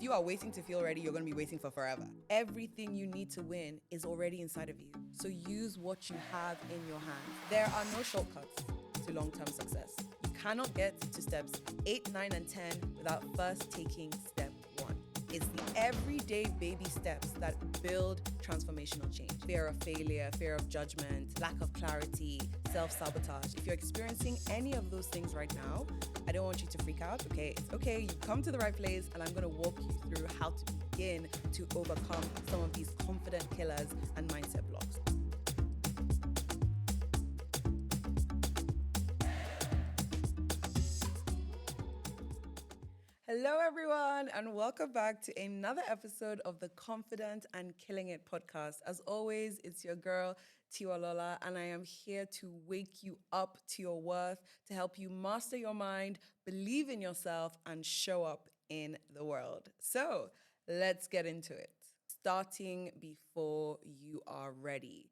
you are waiting to feel ready, you're going to be waiting for forever. Everything you need to win is already inside of you. So use what you have in your hands. There are no shortcuts to long-term success. You cannot get to steps 8, 9, and 10 without first taking step 1. It's the everyday baby steps that build transformational change. Fear of failure, fear of judgment, lack of clarity, self-sabotage. If you're experiencing any of those things right now, I don't want you to freak out, okay? It's okay, you've come to the right place, and I'm gonna walk you through how to begin to overcome some of these confident killers and mindset blocks. Hello, everyone, and welcome back to another episode of the Confident and Killing It podcast. As always, it's your girl, Tiwalola, and I am here to wake you up to your worth, to help you master your mind, believe in yourself, and show up in the world. So let's get into it. Starting before you are ready.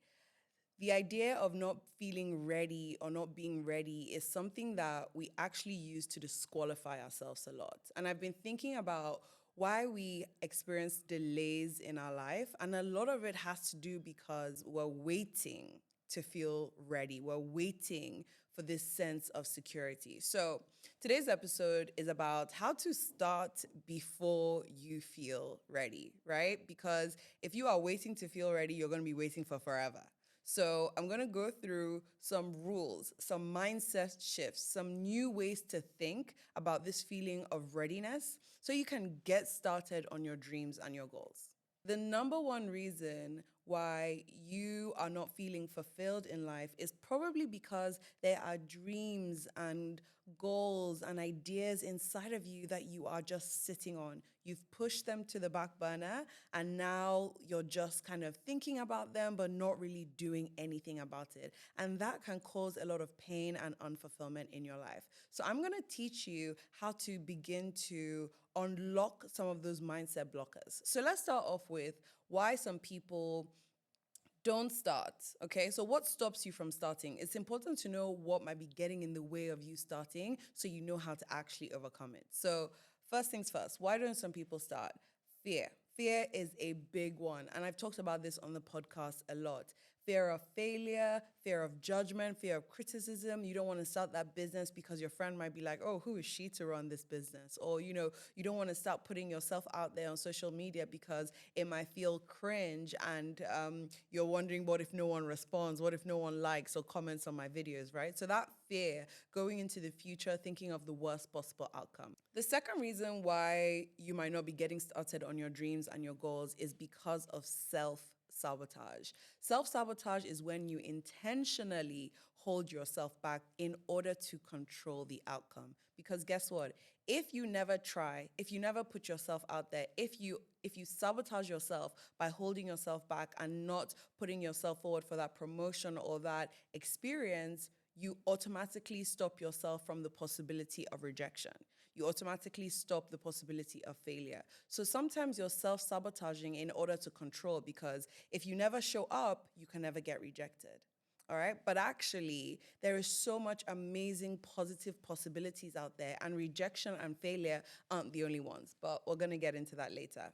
The idea of not feeling ready or not being ready is something that we actually use to disqualify ourselves a lot. And I've been thinking about why we experience delays in our life. And a lot of it has to do because we're waiting to feel ready. We're waiting for this sense of security. So today's episode is about how to start before you feel ready, right? Because if you are waiting to feel ready, you're going to be waiting for forever. So I'm going to go through some rules, some mindset shifts, some new ways to think about this feeling of readiness so you can get started on your dreams and your goals. The number one reason why you are not feeling fulfilled in life is probably because there are dreams and goals and ideas inside of you that you are just sitting on. You've pushed them to the back burner and now you're just kind of thinking about them but not really doing anything about it. And that can cause a lot of pain and unfulfillment in your life. So I'm going to teach you how to begin to unlock some of those mindset blockers. So let's start off with why some people don't start, okay? So what stops you from starting? It's important to know what might be getting in the way of you starting so you know how to actually overcome it. So first things first, why don't some people start? Fear. Fear is a big one. And I've talked about this on the podcast a lot. Fear of failure, fear of judgment, fear of criticism. You don't want to start that business because your friend might be like, oh, who is she to run this business? Or, you don't want to start putting yourself out there on social media because it might feel cringe and you're wondering, what if no one responds? What if no one likes or comments on my videos, right? So that fear going into the future, thinking of the worst possible outcome. The second reason why you might not be getting started on your dreams and your goals is because of self-sabotage. Self-sabotage is when you intentionally hold yourself back in order to control the outcome. Because guess what? If you never try, if you never put yourself out there, if you sabotage yourself by holding yourself back and not putting yourself forward for that promotion or that experience, you automatically stop yourself from the possibility of rejection. You automatically stop the possibility of failure. So sometimes you're self-sabotaging in order to control, because if you never show up, you can never get rejected. All right. But actually, there is so much amazing positive possibilities out there, and rejection and failure aren't the only ones. But we're going to get into that later.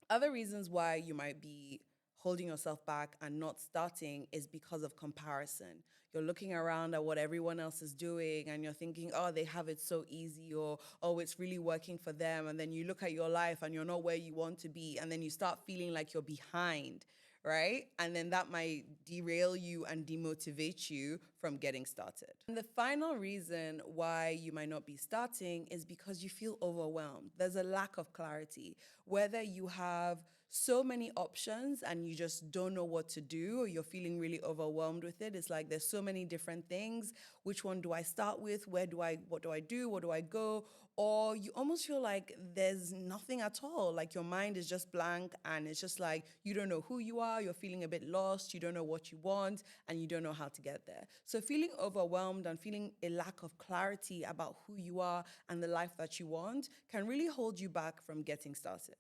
Other reasons why you might be holding yourself back and not starting is because of comparison. You're looking around at what everyone else is doing and you're thinking, oh, they have it so easy, or, oh, it's really working for them. And then you look at your life and you're not where you want to be. And then you start feeling like you're behind, right? And then that might derail you and demotivate you from getting started. And the final reason why you might not be starting is because you feel overwhelmed. There's a lack of clarity. Whether you have so many options and you just don't know what to do, or you're feeling really overwhelmed with it. It's like there's so many different things. Which one do I start with? What do I do? Where do I go? Or you almost feel like there's nothing at all. Like your mind is just blank and it's just like you don't know who you are. You're feeling a bit lost. You don't know what you want and you don't know how to get there. So feeling overwhelmed and feeling a lack of clarity about who you are and the life that you want can really hold you back from getting started.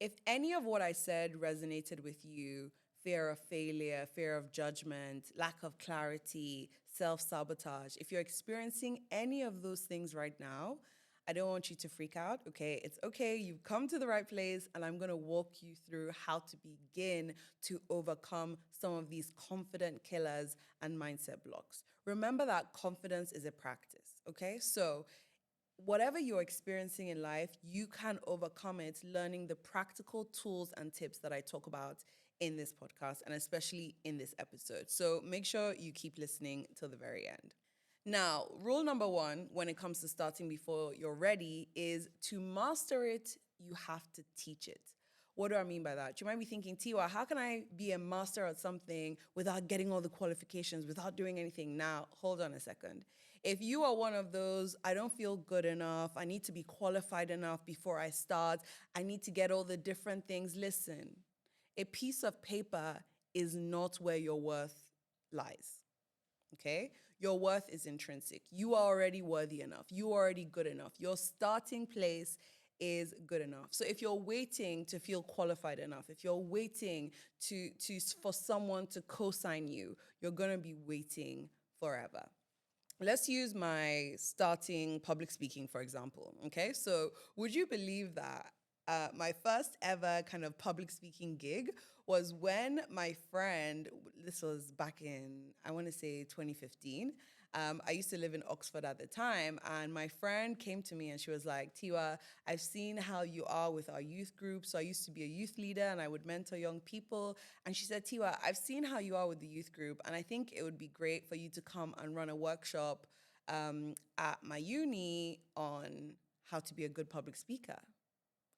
If any of what I said resonated with you, fear of failure, fear of judgment, lack of clarity, self-sabotage, if you're experiencing any of those things right now, I don't want you to freak out, okay? It's okay. You've come to the right place, and I'm going to walk you through how to begin to overcome some of these confident killers and mindset blocks. Remember that confidence is a practice, okay? So, whatever you're experiencing in life, you can overcome it learning the practical tools and tips that I talk about in this podcast and especially in this episode. So make sure you keep listening till the very end. Now, rule number one when it comes to starting before you're ready is to master it, you have to teach it. What do I mean by that? You might be thinking, Tiwa, how can I be a master at something without getting all the qualifications, without doing anything? Now, hold on a second. If you are one of those, I don't feel good enough, I need to be qualified enough before I start, I need to get all the different things, listen, a piece of paper is not where your worth lies. Okay? Your worth is intrinsic. You are already worthy enough. You are already good enough. Your starting place is good enough. So if you're waiting to feel qualified enough, if you're waiting to for someone to co-sign you, you're going to be waiting forever. Let's use my starting public speaking, for example. Okay, so would you believe that my first ever kind of public speaking gig was when my friend, this was back in, I want to say 2015. I used to live in Oxford at the time, and my friend came to me and she was like, Tiwa, I've seen how you are with our youth group. So I used to be a youth leader and I would mentor young people. And she said, Tiwa, I've seen how you are with the youth group, and I think it would be great for you to come and run a workshop at my uni on how to be a good public speaker.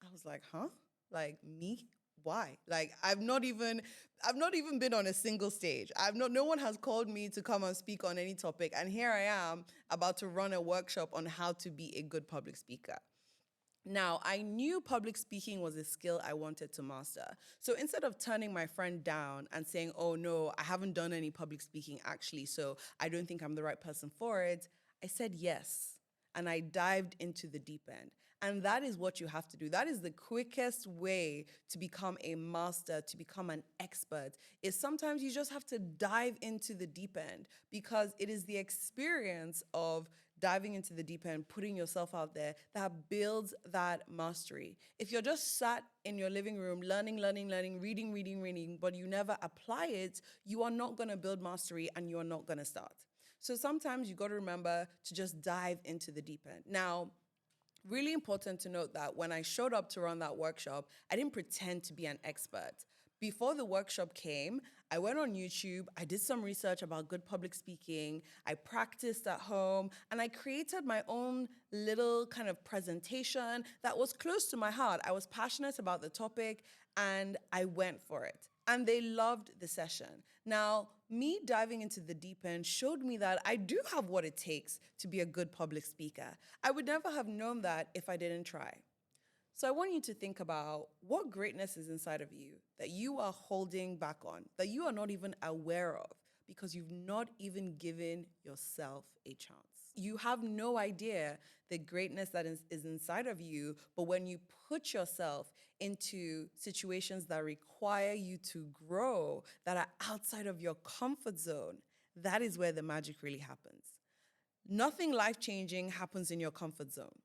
I was like, huh? Like me? Why? Like I've not even been on a single stage. No one has called me to come and speak on any topic. And here I am about to run a workshop on how to be a good public speaker. Now, I knew public speaking was a skill I wanted to master. So instead of turning my friend down and saying, oh no, I haven't done any public speaking actually, so I don't think I'm the right person for it, I said yes. And I dived into the deep end. And that is what you have to do. That is the quickest way to become a master, to become an expert, is sometimes you just have to dive into the deep end, because it is the experience of diving into the deep end, putting yourself out there, that builds that mastery. If you're just sat in your living room, learning, reading, but you never apply it, you are not going to build mastery and you are not going to start. So sometimes you got to remember to just dive into the deep end. Now, really important to note that when I showed up to run that workshop, I didn't pretend to be an expert. Before the workshop came, I went on YouTube, I did some research about good public speaking, I practiced at home, and I created my own little kind of presentation that was close to my heart. I was passionate about the topic, and I went for it. And they loved the session. Now, me diving into the deep end showed me that I do have what it takes to be a good public speaker. I would never have known that if I didn't try. So I want you to think about what greatness is inside of you that you are holding back on, that you are not even aware of because you've not even given yourself a chance. You have no idea the greatness that is inside of you, but when you put yourself into situations that require you to grow, that are outside of your comfort zone, that is where the magic really happens. Nothing life-changing happens in your comfort zone.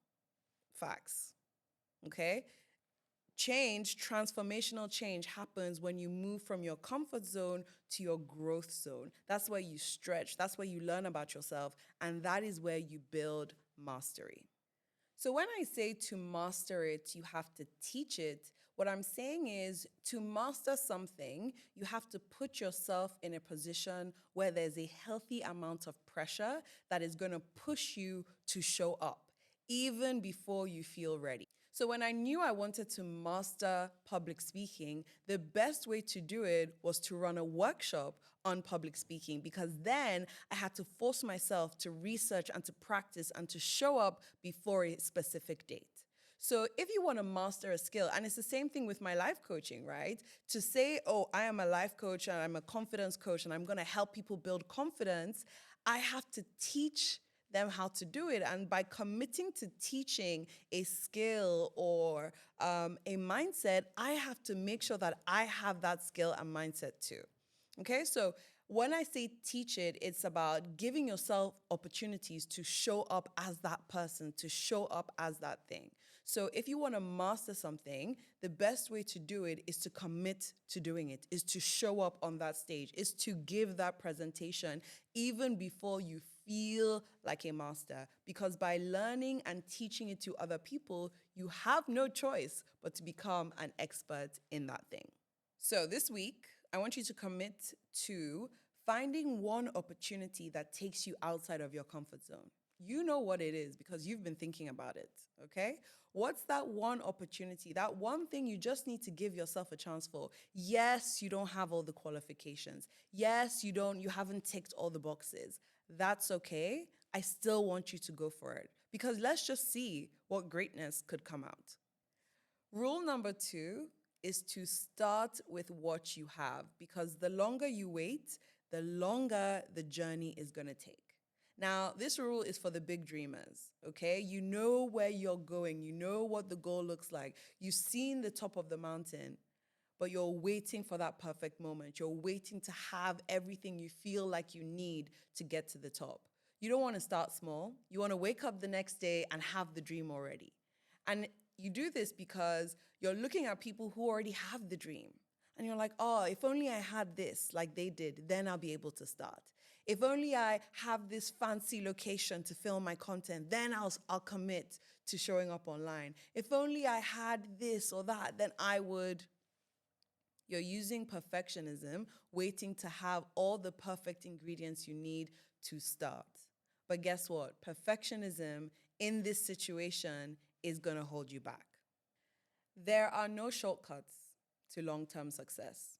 Facts. Okay? Transformational change happens when you move from your comfort zone to your growth zone. That's where you stretch, that's where you learn about yourself, and that is where you build mastery. So when I say to master it, you have to teach it, what I'm saying is to master something, you have to put yourself in a position where there's a healthy amount of pressure that is going to push you to show up, even before you feel ready. So when I knew I wanted to master public speaking, the best way to do it was to run a workshop on public speaking, because then I had to force myself to research and to practice and to show up before a specific date. So if you want to master a skill, and it's the same thing with my life coaching, right? To say, oh, I am a life coach and I'm a confidence coach and I'm going to help people build confidence, I have to teach them how to do it. And by committing to teaching a skill or a mindset, I have to make sure that I have that skill and mindset too. Okay, so When I say teach it, it's about giving yourself opportunities to show up as that person, to show up as that thing. So if you want to master something, the best way to do it is to commit to doing it, is to show up on that stage, is to give that presentation even before you feel like a master. Because by learning and teaching it to other people, you have no choice but to become an expert in that thing. So this week, I want you to commit to finding one opportunity that takes you outside of your comfort zone. You know what it is because you've been thinking about it, okay? What's that one opportunity, that one thing you just need to give yourself a chance for? Yes, you don't have all the qualifications. Yes, you haven't ticked all the boxes. That's okay. I still want you to go for it because let's just see what greatness could come out. Rule number 2 is to start with what you have because the longer you wait, the longer the journey is going to take. Now, this rule is for the big dreamers, okay? You know where you're going, you know what the goal looks like, you've seen the top of the mountain, but you're waiting for that perfect moment. You're waiting to have everything you feel like you need to get to the top. You don't want to start small. You want to wake up the next day and have the dream already. And you do this because you're looking at people who already have the dream. And you're like, oh, if only I had this like they did, then I'll be able to start. If only I have this fancy location to film my content, then I'll commit to showing up online. If only I had this or that, then I would. You're using perfectionism, waiting to have all the perfect ingredients you need to start. But guess what? Perfectionism in this situation is going to hold you back. There are no shortcuts to long term success.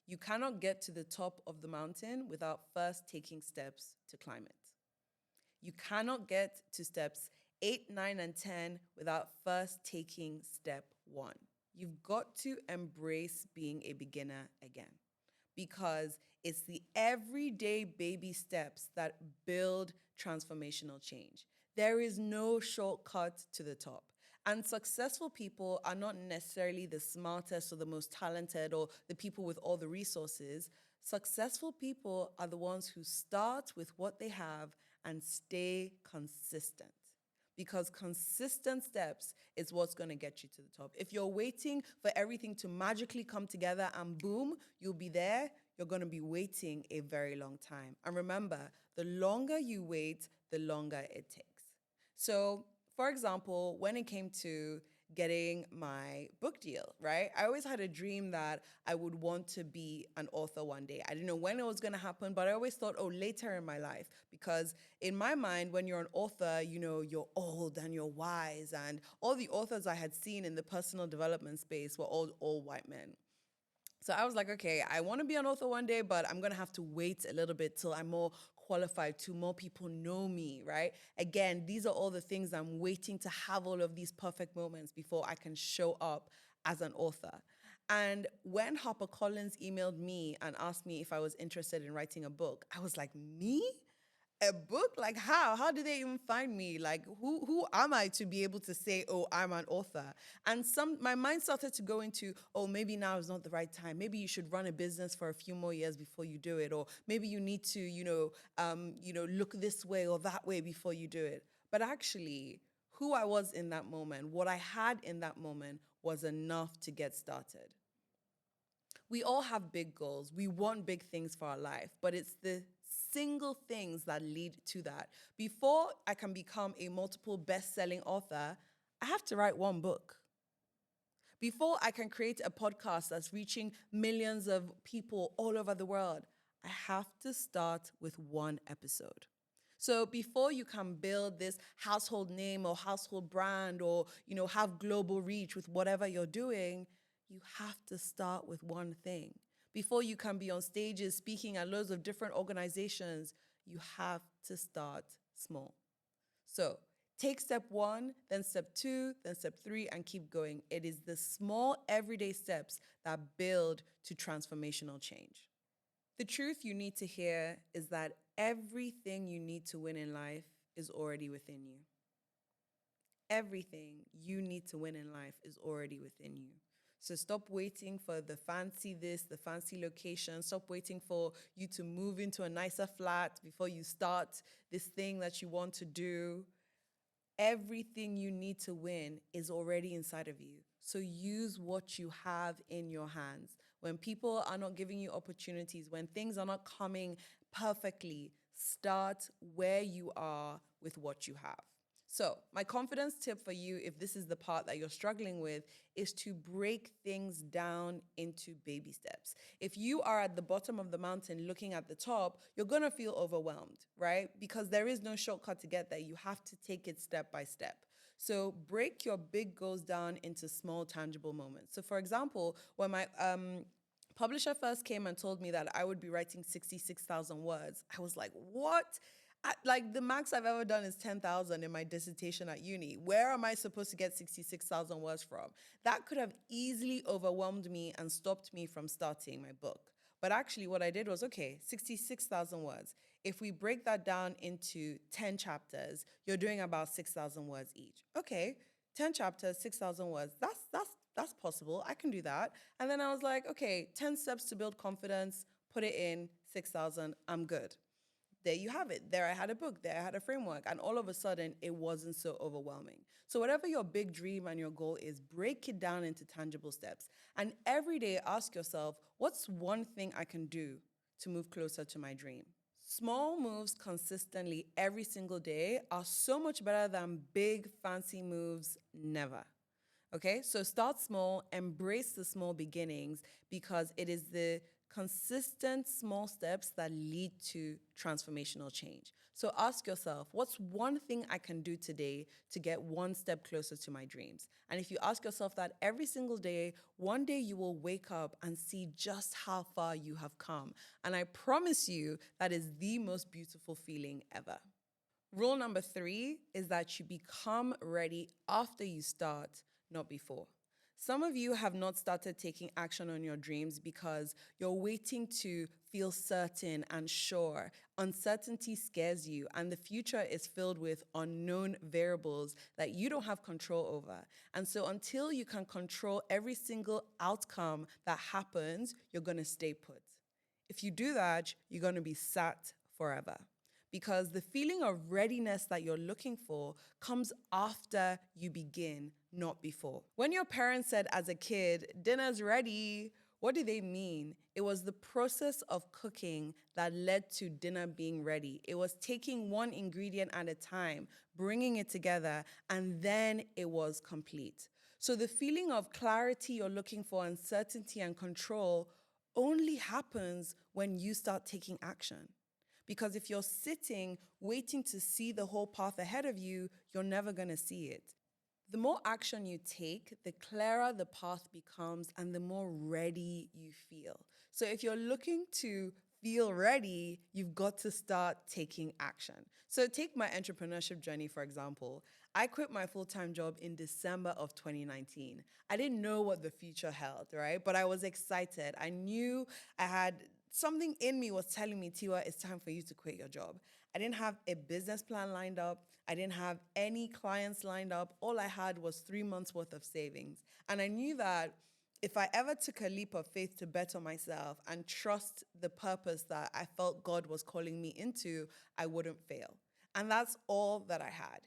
You cannot get to the top of the mountain without first taking steps to climb it. You cannot get to steps 8, 9, and 10 without first taking step 1. You've got to embrace being a beginner again because it's the everyday baby steps that build transformational change. There is no shortcut to the top. And successful people are not necessarily the smartest or the most talented or the people with all the resources. Successful people are the ones who start with what they have and stay consistent. Because consistent steps is what's going to get you to the top. If you're waiting for everything to magically come together and boom, you'll be there, you're going to be waiting a very long time. And remember, the longer you wait, the longer it takes. So, for example, when it came to getting my book deal, right? I always had a dream that I would want to be an author one day. I didn't know when it was going to happen, but I always thought, oh, later in my life. Because in my mind, when you're an author, you know, you're old and you're wise. And all the authors I had seen in the personal development space were all white men. So I was like, okay, I want to be an author one day, but I'm going to have to wait a little bit till I'm more qualified, till more people know me, right? Again, these are all the things I'm waiting to have all of these perfect moments before I can show up as an author. And when HarperCollins emailed me and asked me if I was interested in writing a book, I was like, me? A book? Like how? How did they even find me? Like who am I to be able to say, oh, I'm an author? And my mind started to go into, oh, maybe now is not the right time. Maybe you should run a business for a few more years before you do it, or maybe you need to, look this way or that way before you do it. But actually, who I was in that moment, what I had in that moment, was enough to get started. We all have big goals. We want big things for our life, but it's the single things that lead to that. Before I can become a multiple best-selling author, I have to write one book. Before I can create a podcast that's reaching millions of people all over the world, I have to start with one episode. So before you can build this household name or household brand or, have global reach with whatever you're doing, you have to start with one thing. Before you can be on stages speaking at loads of different organizations, you have to start small. So take step 1, then step 2, then step 3, and keep going. It is the small everyday steps that build to transformational change. The truth you need to hear is that everything you need to win in life is already within you. Everything you need to win in life is already within you. So stop waiting for the fancy this, the fancy location. Stop waiting for you to move into a nicer flat before you start this thing that you want to do. Everything you need to win is already inside of you. So use what you have in your hands. When people are not giving you opportunities, when things are not coming perfectly, start where you are with what you have. So, my confidence tip for you, if this is the part that you're struggling with, is to break things down into baby steps. If you are at the bottom of the mountain looking at the top, you're gonna feel overwhelmed, right? Because there is no shortcut to get there. You have to take it step by step. So, break your big goals down into small, tangible moments. So, for example, when my publisher first came and told me that I would be writing 66,000 words, I was like, what? Like the max I've ever done is 10,000 in my dissertation at uni. Where am I supposed to get 66,000 words from? That could have easily overwhelmed me and stopped me from starting my book. But actually, what I did was okay, 66,000 words. If we break that down into 10 chapters, you're doing about 6,000 words each. Okay, 10 chapters, 6,000 words. That's possible. I can do that. And then I was like, okay, 10 steps to build confidence, put it in 6,000, I'm good. There you have it. There I had a book, there I had a framework, and all of a sudden it wasn't so overwhelming. So, whatever your big dream and your goal is, break it down into tangible steps. And every day ask yourself, what's one thing I can do to move closer to my dream? Small moves consistently every single day are so much better than big fancy moves never. Okay, so start small, embrace the small beginnings because it is the consistent small steps that lead to transformational change. So ask yourself, what's one thing I can do today to get one step closer to my dreams? And if you ask yourself that every single day, one day you will wake up and see just how far you have come. And I promise you, that is the most beautiful feeling ever. Rule number 3 is that you become ready after you start, not before. Some of you have not started taking action on your dreams because you're waiting to feel certain and sure. Uncertainty scares you, and the future is filled with unknown variables that you don't have control over. And so, until you can control every single outcome that happens, you're going to stay put. If you do that, you're going to be sat forever because the feeling of readiness that you're looking for comes after you begin, not before. When your parents said as a kid, dinner's ready, what do they mean? It was the process of cooking that led to dinner being ready. It was taking one ingredient at a time, bringing it together, and then it was complete. So the feeling of clarity you're looking for, uncertainty and control, only happens when you start taking action. Because if you're sitting waiting to see the whole path ahead of you, you're never going to see it. The more action you take, the clearer the path becomes and the more ready you feel. So if you're looking to feel ready, you've got to start taking action. So take my entrepreneurship journey, for example. I quit my full-time job in December of 2019. I didn't know what the future held, right? But I was excited. I knew I had something in me was telling me, Tiwa, it's time for you to quit your job. I didn't have a business plan lined up. I didn't have any clients lined up. All I had was 3 months worth of savings. And I knew that if I ever took a leap of faith to bet on myself and trust the purpose that I felt God was calling me into, I wouldn't fail. And that's all that I had.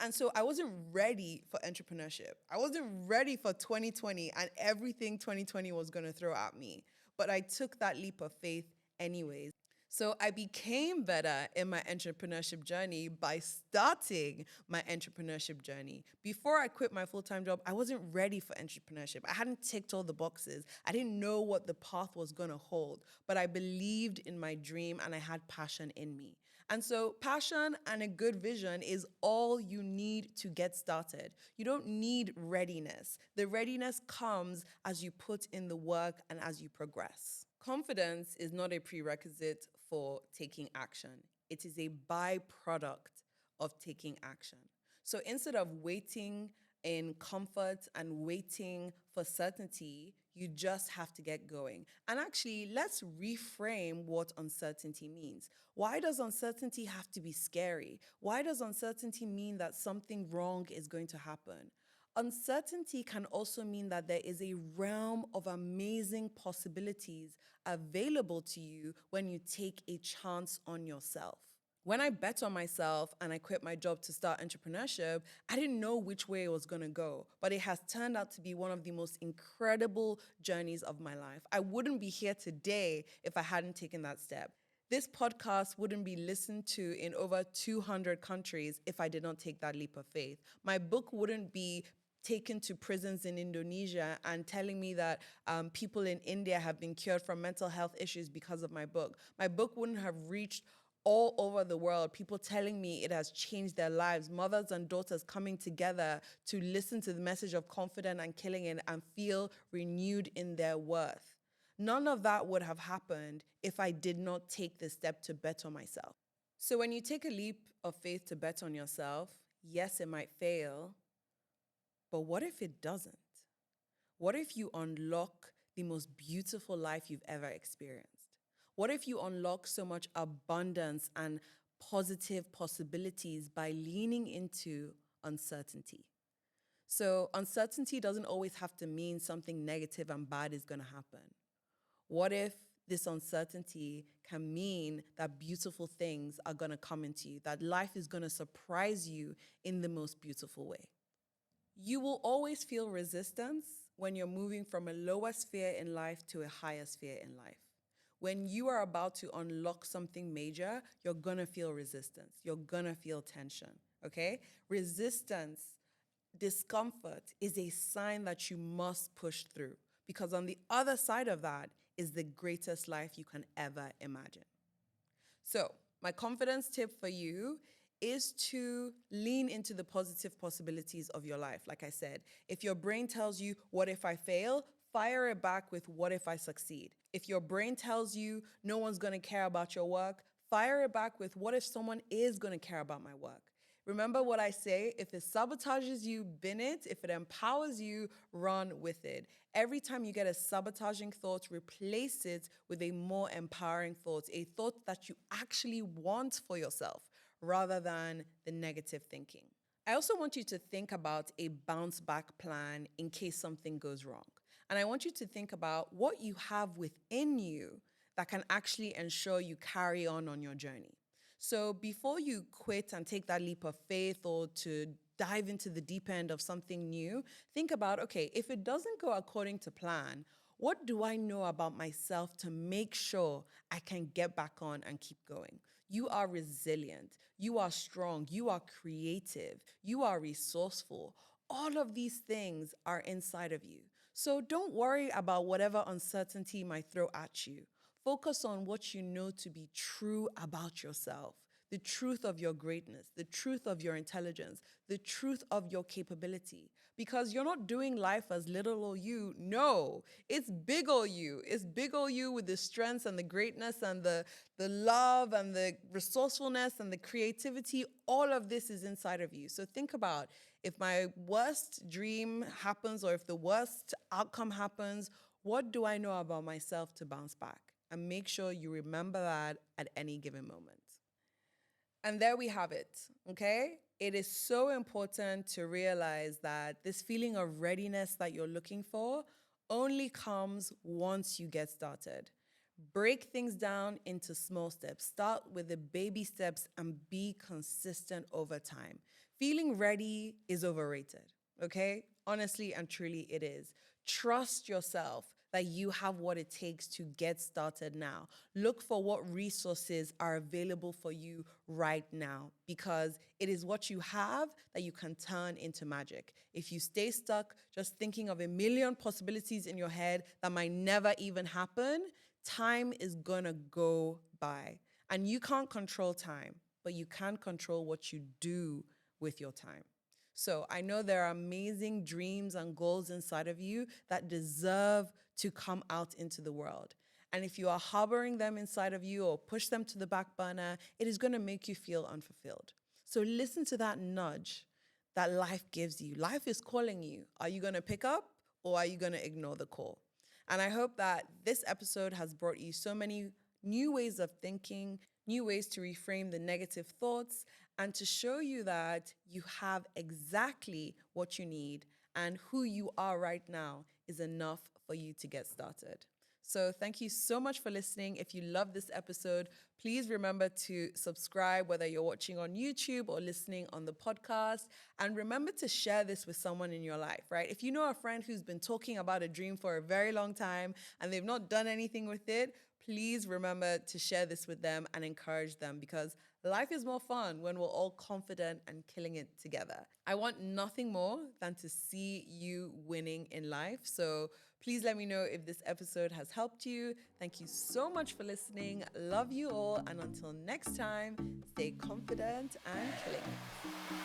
And so I wasn't ready for entrepreneurship. I wasn't ready for 2020 and everything 2020 was going to throw at me. But I took that leap of faith anyways. So I became better in my entrepreneurship journey by starting my entrepreneurship journey. Before I quit my full-time job, I wasn't ready for entrepreneurship. I hadn't ticked all the boxes. I didn't know what the path was going to hold, but I believed in my dream and I had passion in me. And so passion and a good vision is all you need to get started. You don't need readiness. The readiness comes as you put in the work and as you progress. Confidence is not a prerequisite for taking action. It is a byproduct of taking action. So instead of waiting in comfort and waiting for certainty, you just have to get going. And actually, let's reframe what uncertainty means. Why does uncertainty have to be scary? Why does uncertainty mean that something wrong is going to happen? Uncertainty can also mean that there is a realm of amazing possibilities available to you when you take a chance on yourself. When I bet on myself and I quit my job to start entrepreneurship, I didn't know which way it was going to go, but it has turned out to be one of the most incredible journeys of my life. I wouldn't be here today if I hadn't taken that step. This podcast wouldn't be listened to in over 200 countries if I did not take that leap of faith. My book wouldn't be taken to prisons in Indonesia and telling me that people in India have been cured from mental health issues because of my book. My book wouldn't have reached all over the world, people telling me it has changed their lives, mothers and daughters coming together to listen to the message of confident and killing it and feel renewed in their worth. None of that would have happened if I did not take the step to bet on myself. So when you take a leap of faith to bet on yourself, yes, it might fail, but what if it doesn't? What if you unlock the most beautiful life you've ever experienced? What if you unlock so much abundance and positive possibilities by leaning into uncertainty? So, uncertainty doesn't always have to mean something negative and bad is going to happen. What if this uncertainty can mean that beautiful things are going to come into you, that life is going to surprise you in the most beautiful way? You will always feel resistance when you're moving from a lower sphere in life to a higher sphere in life. When you are about to unlock something major, you're gonna feel resistance. You're gonna feel tension, okay? Resistance, discomfort is a sign that you must push through because on the other side of that is the greatest life you can ever imagine. So, my confidence tip for you is to lean into the positive possibilities of your life. Like I said, if your brain tells you, what if I fail? Fire it back with, what if I succeed? If your brain tells you no one's gonna care about your work, fire it back with, what if someone is gonna care about my work? Remember what I say, if it sabotages you, bin it. If it empowers you, run with it. Every time you get a sabotaging thought, replace it with a more empowering thought, a thought that you actually want for yourself rather than the negative thinking. I also want you to think about a bounce back plan in case something goes wrong. And I want you to think about what you have within you that can actually ensure you carry on your journey. So before you quit and take that leap of faith or to dive into the deep end of something new, think about, okay, if it doesn't go according to plan, what do I know about myself to make sure I can get back on and keep going? You are resilient. You are strong. You are creative. You are resourceful. All of these things are inside of you. So don't worry about whatever uncertainty might throw at you. Focus on what you know to be true about yourself, the truth of your greatness, the truth of your intelligence, the truth of your capability. Because you're not doing life as little ol' you. No, it's big ol' you. It's big ol' you with the strengths and the greatness and the love and the resourcefulness and the creativity. All of this is inside of you. So think about, if my worst dream happens or if the worst outcome happens, what do I know about myself to bounce back? And make sure you remember that at any given moment. And there we have it, okay? It is so important to realize that this feeling of readiness that you're looking for only comes once you get started. Break things down into small steps. Start with the baby steps and be consistent over time. Feeling ready is overrated, okay? Honestly and truly, it is. Trust yourself that you have what it takes to get started now. Look for what resources are available for you right now because it is what you have that you can turn into magic. If you stay stuck just thinking of a million possibilities in your head that might never even happen, time is gonna go by. And you can't control time, but you can control what you do with your time. So I know there are amazing dreams and goals inside of you that deserve to come out into the world. And if you are harboring them inside of you or push them to the back burner, it is going to make you feel unfulfilled. So listen to that nudge that life gives you. Life is calling you. Are you going to pick up or are you going to ignore the call? And I hope that this episode has brought you so many new ways of thinking, new ways to reframe the negative thoughts, and to show you that you have exactly what you need and who you are right now is enough for you to get started. So, thank you so much for listening. If you love this episode, please remember to subscribe, whether you're watching on YouTube or listening on the podcast. And remember to share this with someone in your life, right? If you know a friend who's been talking about a dream for a very long time and they've not done anything with it, please remember to share this with them and encourage them, because life is more fun when we're all confident and killing it together. I want nothing more than to see you winning in life. So please let me know if this episode has helped you. Thank you so much for listening. Love you all. And until next time, stay confident and killing it.